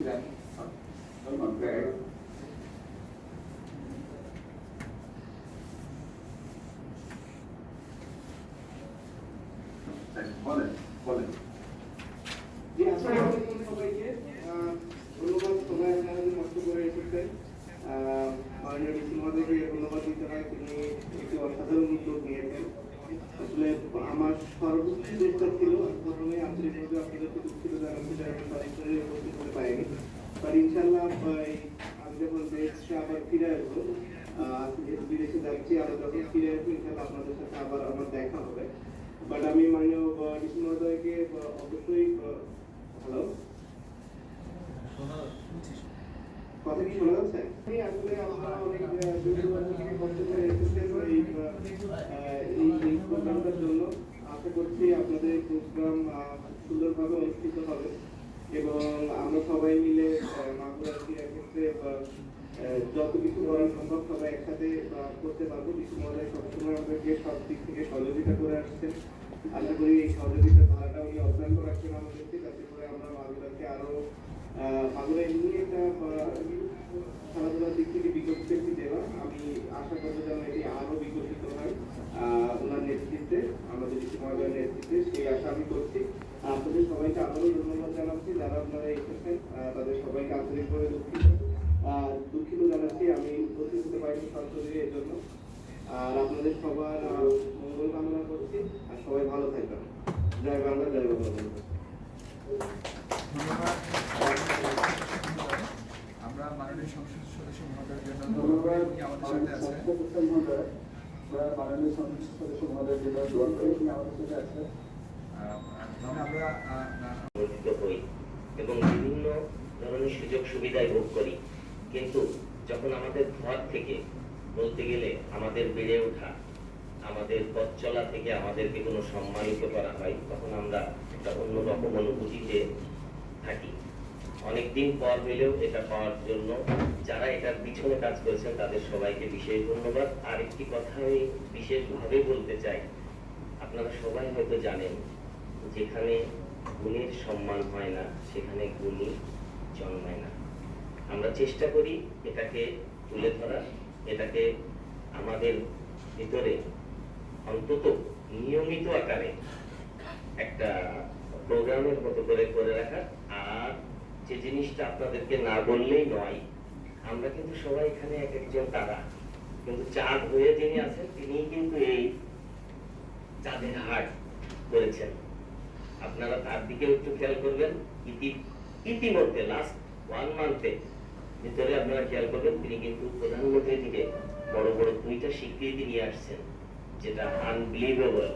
বলেন বলেন জি আসসালামু আলাইকুম সবাইকে ধন্যবাদ সবাই আপনারা কষ্ট করে এসেছেন মাননীয় ডিসি মহোদয়কে ধন্যবাদ দিতে হয় তিনি একটি অসাধারণ উদ্যোগ নিয়েছেন আসলে আমার সর্বোচ্চ চেষ্টা ছিল প্রথমে আন্তরিকভাবে আপনাদেরকে দুঃখিত জানাচ্ছি যে আমি সরাসরি উপস্থিত হতে পারিনি বাট ইনশাআল্লাহ আমি যখন দেশে আবার ফিরে আসবো যেহেতু বিদেশে যাচ্ছি আরো যখন ফিরে আসবো ইনশাআল্লাহ আপনাদের সাথে আবার আমার দেখা হবে বাট আমি মাননীয় ডিসি মহোদয়কে অবশ্যই হ্যালো কথা কি শোনা যাচ্ছে আসলে আমরা অনেক কষ্ট করে এসেছেন এই প্রোগ্রামটার জন্য আশা করছি আপনাদের প্রোগ্রাম সুন্দরভাবে অনুষ্ঠিত হবে এবং আমরা সবাই মিলে মাগুরা ক্রীড়া ক্ষেত্রে যত কিছু করা সম্ভব সবাই একসাথে করতে পারবো ডিসি মহোদয় সবসময় আমাদেরকে সব দিক থেকে সহযোগিতা করে আসছেন আশা করি এই সহযোগিতার ধারাটা উনি অব্যাহত রাখছেন আমাদেরকে যাতে করে আমরা মাগুরাকে আরো মাগুরা এমনি একটা খেলাধুলার দিক থেকে বিকশিত একটি জেলা আমি আশা করবো যেন এটি আরো বিকশিত হয় ওনার নেতৃত্বে আমাদের ডিসি মহোদয়ের নেতৃত্বে সেই আশা আমি করছি আপনাদের সবাইকে আবারও ধন্যবাদ জানাচ্ছি যারা আপনারা এসেছেন তাদের সবাইকে আন্তরিকভাবে দুঃখিত জানাচ্ছি আমি উপস্থিত হতে পারিনি সরাসরি এর জন্য আর আপনাদের সবার মঙ্গল কামনা করছি আর সবাই ভালো থাকবেন জয় বাংলা জয় বাংলা আমরা মাননীয় সংসদ সদস্য মহোদয়ের জন্য ধন্যবাদ আমাদের সাথে আছে মাননীয় সংসদ সদস্য মহোদয়ের জন্য দোয়া করে তিনি আমাদের সাথে আছে এবং বিভিন্ন ধরনের সুযোগ সুবিধায় ভোগ করি কিন্তু যখন আমাদের ঘর থেকে বলতে গেলে আমাদের বেড়ে ওঠা আমাদের পথ চলা থেকে আমাদেরকে কোনো সম্মানিত করা হয় তখন আমরা একটা অন্যরকম অনুভূতিতে থাকি অনেকদিন পর হইলেও এটা পাওয়ার জন্য যারা এটার পিছনে কাজ করেছেন তাদের সবাইকে বিশেষ ধন্যবাদ আর একটি কথা আমি বিশেষভাবে বলতে চাই আপনারা সবাই হয়তো জানেন যেখানে গুণের সম্মান হয় না সেখানে গুণী জন্মায় না আমরা চেষ্টা করি এটাকে তুলে ধরা এটাকে আমাদের ভিতরে অন্তত নিয়মিত আকারে একটা প্রোগ্রামের মতো করে করে রাখা আর যে জিনিসটা আপনাদেরকে না বললেই নয় আমরা কিন্তু সবাই এখানে এক একজন তারা কিন্তু চাঁদ হয়ে যিনি আছেন তিনিই কিন্তু এই চাঁদের হাট করেছেন আপনারা তার দিকে একটু খেয়াল করবেন ইতিমধ্যে লাস্ট 1 মান্থে ভিতরে আপনারা খেয়াল করবেন তিনি কিন্তু প্রধানমন্ত্রী থেকে বড় বড় 2টা স্বীকৃতি নিয়ে আসছেন যেটা আনবিলিভেবল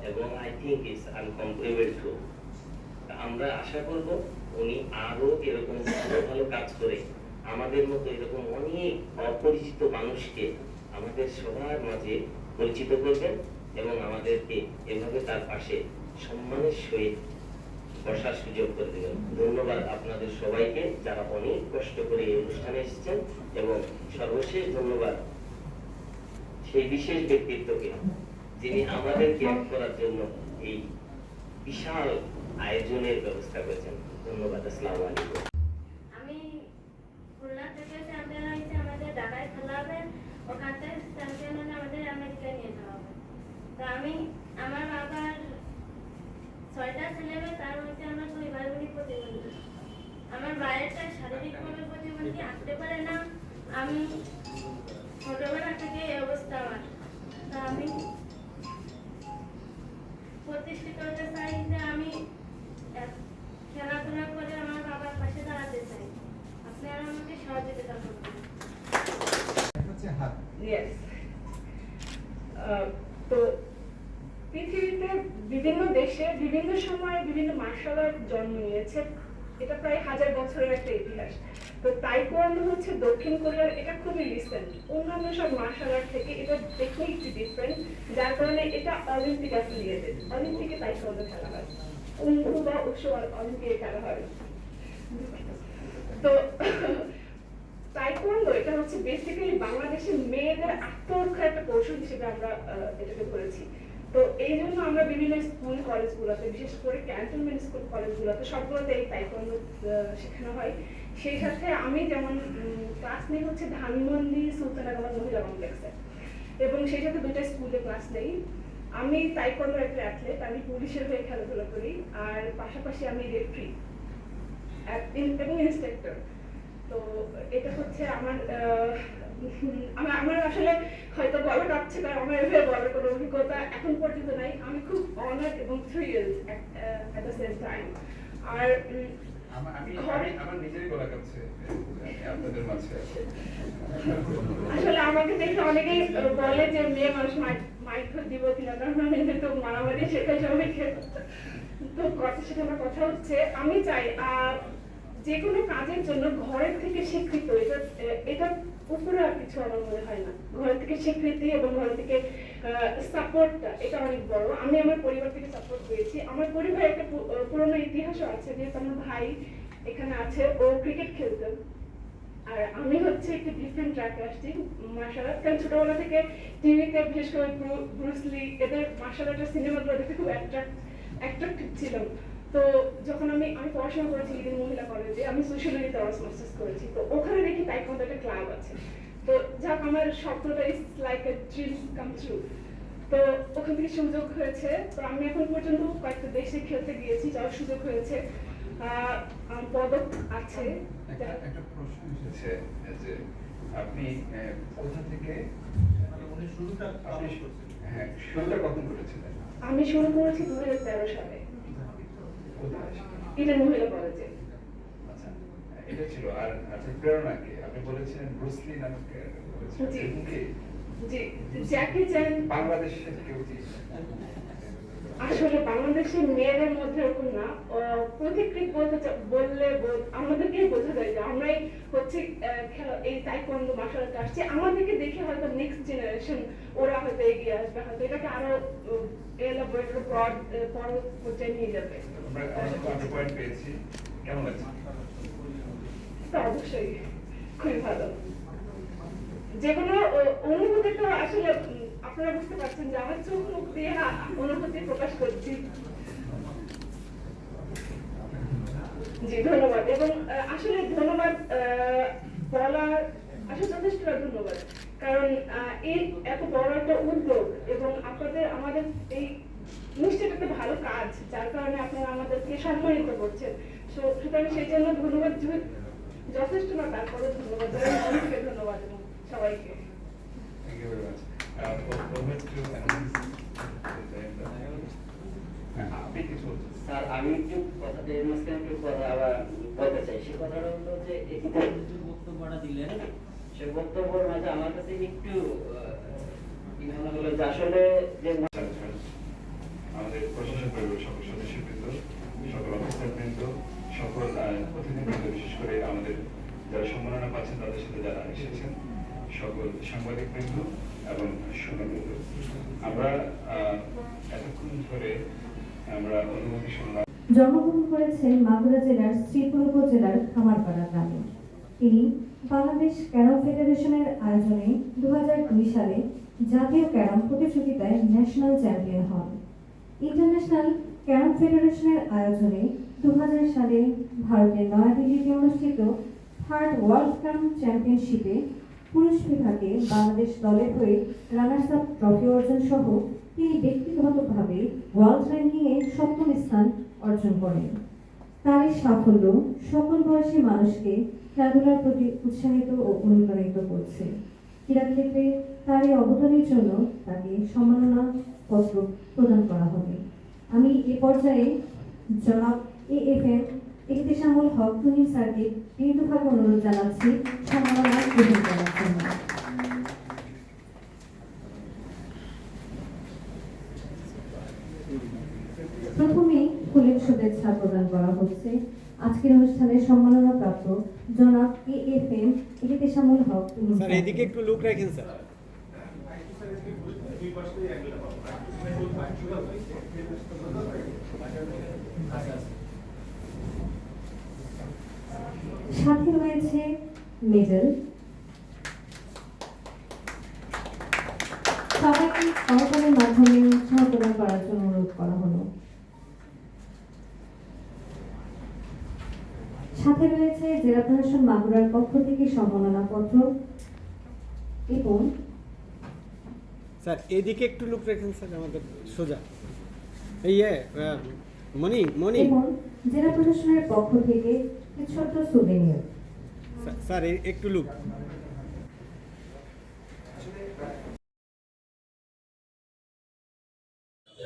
এবং আই থিংক ইটস আনকম্পারেবল টু আমরা আশা করব উনি আরো এরকম ভালো ভালো কাজ করে আমাদের মতো এরকম অনেক অপরিচিত মানুষকে আমাদের সবার মাঝে পরিচিত করবেন এবং আমাদেরকে এভাবে তার পাশে সম্মানের সহিত বসার সুযোগ করে দেবেন ধন্যবাদ আপনাদের সবাইকে যারা অনেক কষ্ট করে এই অনুষ্ঠানে এসেছেন এবং সর্বশেষ ধন্যবাদ সেই বিশেষ ব্যক্তিত্বকে যিনি আমাদেরকে এক করার জন্য এই বিশাল আয়োজনের ব্যবস্থা করেছেন ধন্যবাদ আসসালামু আলাইকুম আমি খুলনা থেকে চ্যাম্পিয়ন হয়েছে আমাদের ঢাকায় খেলা হবে ওখান থেকে চ্যাম্পিয়ন হলে আমাদের আমেরিকায় নিয়ে যাওয়া হবে তো আমি আমার বাবার 6টা ছেলে তার মধ্যে আমার 2 ভাই বোনই প্রতিবন্ধী আমার ভাইয়েরটা শারীরিকভাবে প্রতিবন্ধী হাঁটতে পারে না আমি ছোটবেলা থেকে এই অবস্থা আমার তা আমি প্রতিষ্ঠিত হতে চাই যে আমি খেলাধুলা করে আমার বাবার পাশে দাঁড়াতে চাই আপনারা আমাকে সহযোগিতা করবেন হচ্ছে হাত তো পৃথিবীতে বিভিন্ন দেশে বিভিন্ন সময়ে বিভিন্ন মার্শাল আর্ট জন্ম নিয়েছে এটা প্রায় 1000 বছরের একটা ইতিহাস তো তাইকোয়ান্ডো হচ্ছে দক্ষিণ কোরিয়ার এটা খুবই রিসেন্ট অন্যান্য সব মার্শাল আর্ট থেকে এটা টেকনিকটি ডিফারেন্ট যার কারণে এটা অলিম্পিক অ্যাফিলিয়েটেড অলিম্পিকে তাইকোয়ান্ডো খেলা হয় উনহু বা উশু অলিম্পিকে খেলা হয় তো তাইকোয়ান্ডো এটা হচ্ছে বেসিক্যালি বাংলাদেশের মেয়েদের আত্মরক্ষার একটা কৌশল হিসেবে আমরা এটাকে করেছি তো এই জন্য আমরা বিভিন্ন স্কুল কলেজগুলোতে, বিশেষ করে ক্যান্টনমেন্ট স্কুল কলেজগুলোতে সবগুলোতে এই তাইকোয়ান্ডো শেখানো হয়। সেই সাথে আমি যেমন ক্লাস নিই হচ্ছে ধানমন্ডি সুলতানাবাদ মহিলা কমপ্লেক্সে, এবং সেই সাথে দুটো স্কুলে ক্লাস নেই। আমি তাইকোয়ান্ডোর একটা অ্যাথলেট, আমি পুলিশের হয়ে খেলাধুলা করি, আর পাশাপাশি আমি রেফারি এবং ইন্সট্রাক্টর। তো এটা হচ্ছে আমার আমার আসলে হয়তো বলা যাচ্ছে না, আমার এভাবে বলার কোনো অভিজ্ঞতা এখন পর্যন্ত নাই। আমি খুব অনার্ড এবং thrilled at the same time. আর আমার নিজেরই গলা কাছে আপনাদের মাঝে আসলে আমাকে দেখে অনেকেই বলে যে মেয়ে মানুষ মাইক দিব কিনা, কারণ আমি তো মারামারি শেখাই সবাইকে। তো সেটা আমার কথা হচ্ছে, আমি চাই যে কোনো কাজের জন্য ঘরের থেকে স্বীকৃত, এটা উপরে আর কিছু আমার মনে হয় না। ঘরের থেকে স্বীকৃতি এবং ঘরের থেকে সাপোর্টটা, এটা অনেক বড়। আমি আমার পরিবার থেকে সাপোর্ট পেয়েছি। আমার পরিবারের একটা পুরোনো ইতিহাসও আছে, যেহেতু আমার ভাই এখানে আছে, ও ক্রিকেট খেলতেন, আর আমি হচ্ছে একটু ডিফারেন্ট ট্র্যাকে আসছি মার্শাল আর্ট। কারণ ছোটবেলা থেকে টিভিতে বিশেষ করে ব্রুস লি, এদের মার্শাল আর্টের সিনেমাগুলো দেখতে খুব অ্যাট্রাক্টিভ ছিলাম। তো যখন আমি পড়াশোনা করেছি ইডেন মহিলা কলেজে, আমি সোশ্যালজিতে অনার্স মাস্টার্স করেছি। তো ওখানে দেখি তাইকোয়ান্ডো একটা ক্লাব আছে। তো যাক, আমার স্বপ্নটা is like a dream come true. তো ওখান থেকে সুযোগ হয়েছে। তো আমি এখন পর্যন্ত কয়েকটা দেশে খেলতে গিয়েছি, যাওয়ার সুযোগ হয়েছে, পদক আছে। একটা প্রশ্ন এসেছে যে আপনি কোথা থেকে শুরুটা কখন করেছিলেন? আমি শুরু করেছি 2013 সালে ইডেন মহিলা কলেজে। আচ্ছা, এটা ছিল। আর আপনার প্রেরণা কি? আপনি বলেছিলেন ব্রুস লি নামক জি, জ্যাকি চ্যান। বাংলাদেশের কেউ কি? আসলে বাংলাদেশের মেয়েদের মধ্যে এরকম না, প্রতিকৃত বললে আমাদেরকেই বোঝা যায় যে আমরাই হচ্ছে এই তাইকোয়ান্ডো মার্শাল আর্ট আসছে। আমাদেরকে দেখে হয়তো নেক্সট জেনারেশন ওরা হয়তো এগিয়ে আসবে, হয়তো এটাকে আরো ব্রড পর্যায়ে নিয়ে যাবে। আমরা পয়েন্ট পেয়েছি, কেমন লাগছে? তো অবশ্যই খুবই ভালো। যে কোনো অনুভূতি তো আসলে আপনারা বুঝতে পারছেন যে আমার চোখ মুখ দিয়ে অনুভূতি প্রকাশ করছি। জি, ধন্যবাদ। এবং আসলে ধন্যবাদ বলার আসলে যথেষ্ট ধন্যবাদ, কারণ এই এত বড় একটা উদ্যোগ এবং আমাদের এই নিশ্চয়ই একটা ভালো কাজ, যার কারণে আপনারা আমাদেরকে সম্মানিত করছেন। সুতরাং সেই জন্য ধন্যবাদ যথেষ্ট না, তারপরে ধন্যবাদ, ধন্যবাদ এবং সবাইকে। Thank you very much. আপনি কিছু স্যার, আমি একটু কথাটা এর মাঝখানে একটু কথা আবার বলতে চাই। সে কথাটা হলো যে যে বক্তব্যটা দিলেন, সে বক্তব্যের মাঝে আমার কাছে একটু কি মনে হলো যে আসলে যে আমাদের প্রশাসন পরিবার সকল সদস্যবৃন্দ, সকল অফিসারবৃন্দ, সকল প্রতিনিধিবৃন্দ, বিশেষ করে আমাদের যারা সম্মাননা পাচ্ছেন তাদের সাথে যারা এসেছেন, সকল সাংবাদিকবৃন্দ এবং শ্রোতাবৃন্দ, আমরা এতক্ষণ ধরে আমরা অনুমতি শুনলাম। জন্মগ্রহণ করেছেন মাগুরা জেলার শ্রীপুর উপজেলার খামারপাড়া গ্রামে। তিনি বাংলাদেশ ক্যারাম ফেডারেশনের আয়োজনে 2002 সালে জাতীয় ক্যারাম প্রতিযোগিতায় ন্যাশনাল চ্যাম্পিয়ন হন। ইন্টারন্যাশনাল ক্যারাম ফেডারেশনের আয়োজনে 2000 সালে ভারতের নয়াদিল্লিতে অনুষ্ঠিত থার্ড ওয়ার্ল্ড ক্যারাম চ্যাম্পিয়নশিপে পুরুষ বিভাগে বাংলাদেশ দলের হয়ে রানার্স আপ ট্রফি অর্জন সহ তিনি ব্যক্তিগতভাবে ওয়ার্ল্ড র্যাঙ্কিংয়ে 7ম স্থান অর্জন করেন। তার এই সাফল্য সকল বয়সী মানুষকে খেলাধুলার প্রতি উৎসাহিত ও অনুপ্রাণিত করছে। ক্রীড়াক্ষেত্রে তার এই অবদানের জন্য তাকে সম্মাননা পত্র প্রদান করা হবে। আমি এ পর্যায়ে জনাব AFM ইহতেশামুল হক তুহিন স্যারকে বিনীতভাবে অনুরোধ জানাচ্ছি সম্মাননা গ্রহণ করার জন্য। প্রথমেই ফুলের শুভেচ্ছা প্রদান করা হচ্ছে আজকের অনুষ্ঠানে সম্মাননা প্রাপ্ত জনাব AFM ইহতেশামুল হক তুহিন স্যার। এদিকে একটু লুক রাখেন স্যার। সাথে রয়েছে মেডেল, সবাইকে করতালির মাধ্যমে উৎসাহ প্রদান করার জন্য অনুরোধ করা হলো। সাথে রয়েছে জেলা প্রশাসন মাগুরার পক্ষ থেকে সম্মাননা পত্র এবং স্যার এদিকে একটু লুক রেখেন স্যার, আমাদের সোজা এই মনি মনি এবং জেলা প্রশাসনের পক্ষ থেকে কিছু ছোট্ট সুভেনিয়ার। স্যার একটু লুক।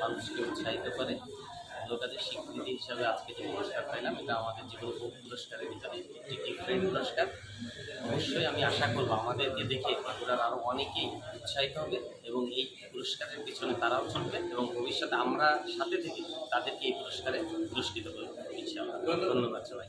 মানুষকে উৎসাহিত করে, ভালো কাজের স্বীকৃতি হিসাবে আজকে যে পুরস্কার পাইলাম, এটা আমাদের জীবন পুরস্কারের ভিতরে একটি ডিফারেন্ট পুরস্কার। অবশ্যই আমি আশা করবো আমাদেরকে দেখে মাগুরার আরও অনেকেই উৎসাহিত হবে এবং এই পুরস্কারের পিছনে তারাও চলবে এবং ভবিষ্যতে আমরা সাথে থেকে তাদেরকে এই পুরস্কারে পুরস্কৃত করবো ইনশাআল্লাহ। ধন্যবাদ সবাই।